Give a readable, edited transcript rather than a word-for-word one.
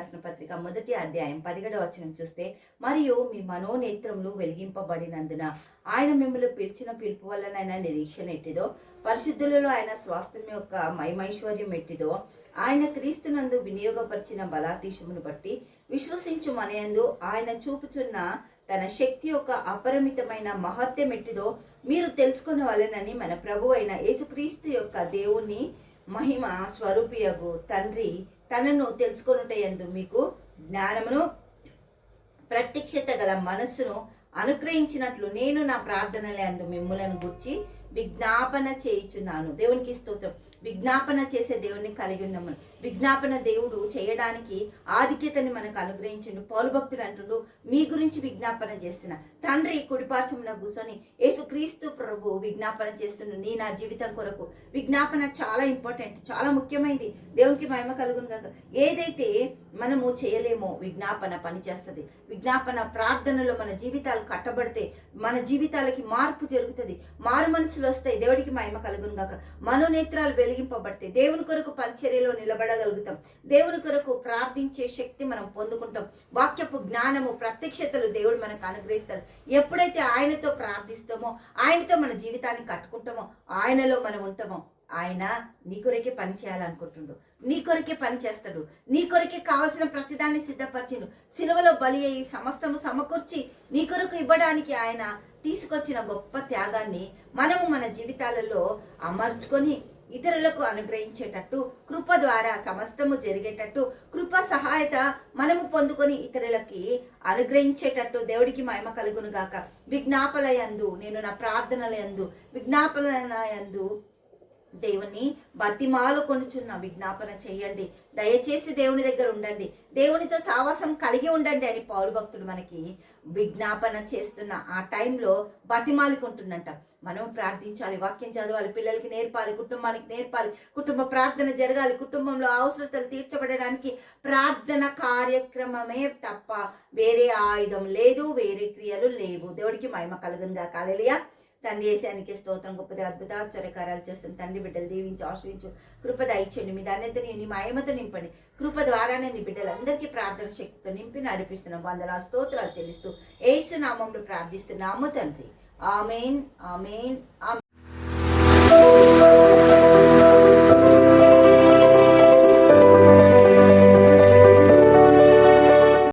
రాసిన పత్రిక 1వ అధ్యాయం 17వ వచనం చూస్తే, మరియు మీ మనోనేత్రములు వెలిగింపబడినందున ఆయన మిమ్మల్ని పిలిచిన పిలుపు వలనైనా నిరీక్షణ ఎట్టిదో, పరిశుద్ధులలో ఆయన స్వాస్థ్యం యొక్క మహిమైశ్వర్యం ఎట్టిదో, ఆయన క్రీస్తునందు వినియోగపరిచిన బలాతీశమును బట్టి విశ్వసించు మనయందు ఆయన చూపుచున్న తన శక్తి యొక్క అపరిమితమైన మహత్యం ఎట్టిదో మీరు తెలుసుకున్న వలెనని మన ప్రభు అయిన యేసుక్రీస్తు యొక్క దేవుని మహిమ స్వరూపియగు తండ్రి తనను తెలుసుకొనుటయందు మీకు జ్ఞానమును ప్రత్యక్షత గల మనస్సును అనుగ్రహించినట్లు నేను నా ప్రార్థనలందు మిమ్ములను గుర్చి విజ్ఞాపన చేయుచున్నాను. దేవునికి స్తోత్రం. విజ్ఞాపన చేసే దేవుని కలిగి ఉన్నాము. విజ్ఞాపన దేవుడు చేయడానికి ఆధిక్యతని మనకు అనుగ్రహించిండు. పౌలు భక్తుడు అంటుండు, మీ గురించి విజ్ఞాపన చేస్తున్న తండ్రి కుడిపార్శ్వమున కూర్చొని యేసుక్రీస్తు ప్రభు విజ్ఞాపన చేస్తుండు నీ నా జీవితం కొరకు. విజ్ఞాపన చాలా ఇంపార్టెంట్, చాలా ముఖ్యమైనది. దేవునికి మహిమ కలుగును కాక. ఏదైతే మనము చేయలేమో విజ్ఞాపన పనిచేస్తుంది. విజ్ఞాపన ప్రార్థనలో మన జీవితాలు కట్టబడితే మన జీవితాలకి మార్పు జరుగుతుంది. మారు మనసులు వస్తాయి. దేవుడికి మహిమ కలుగును గాక. మనోనేత్రాలు వెలిగింపబడితే దేవుని కొరకు పరిచర్యలో నిలబడగలుగుతాం. దేవుని కొరకు ప్రార్థించే శక్తి మనం పొందుకుంటాం. వాక్యపు జ్ఞానము ప్రత్యక్షతలు దేవుడు మనకు అనుగ్రహిస్తాడు. ఎప్పుడైతే ఆయనతో ప్రార్థిస్తామో, ఆయనతో మన జీవితాన్ని కట్టుకుంటామో, ఆయనలో మనం ఉంటామో, ఆయన నీ కొరకే పని చేయాలనుకుంటుండు. నీ కొరకే పని చేస్తాడు. నీ కొరకే కావలసిన ప్రతిదాన్ని సిద్ధపరిచిండు. సిలువలో బలి అయి సమస్తము సమకూర్చి నీ కొరకు ఇవ్వడానికి ఆయన తీసుకొచ్చిన గొప్ప త్యాగాన్ని మనము మన జీవితాలలో అమర్చుకొని ఇతరులకు అనుగ్రహించేటట్టు, కృప ద్వారా సమస్తము జరిగేటట్టు, కృప సహాయత మనము పొందుకొని ఇతరులకి అనుగ్రహించేటట్టు దేవుడికి మహిమ కలుగును గాక. విజ్ఞాపనయందు నేను నా ప్రార్థనలయందు విజ్ఞాపనయందు దేవుని బతిమాలు కొనుచున్న విజ్ఞాపన చేయండి. దయచేసి దేవుని దగ్గర ఉండండి, దేవునితో సావాసం కలిగి ఉండండి అని పౌలు భక్తుడు మనకి విజ్ఞాపన చేస్తున్న ఆ టైంలో బతిమాలుకుంటుందంట. మనం ప్రార్థించాలి, వాక్యం చదవాలి, పిల్లలకి నేర్పాలి, కుటుంబానికి నేర్పాలి, కుటుంబ ప్రార్థన జరగాలి, కుటుంబంలో అవసరతలు తీర్చబడడానికి ప్రార్థన కార్యక్రమమే తప్ప వేరే ఆయుధం లేదు, వేరే క్రియలు లేవు. దేవుడికి మహిమ కలుగుందా. హల్లెలూయా. తండ్రి యేసానికి స్తోత్రం. గొప్పది అద్భుత ఆశ్చర్యకార్యాలు చేస్తుంది తండ్రి. బిడ్డలు దీవించి ఆశ్రయించు, కృప దయచేయండి. మీ ధన్యతని నీ మహిమతో నింపండి. కృప ద్వారానే నీ బిడ్డలందరికీ ప్రార్థన శక్తితో నింపి నడిపిస్తున్నాం. వందనాలు స్తోత్రాలు చెల్లిస్తూ యేసు నామములో ప్రార్థిస్తున్నాము తండ్రి. ఆమేన్, ఆమేన్, ఆమేన్.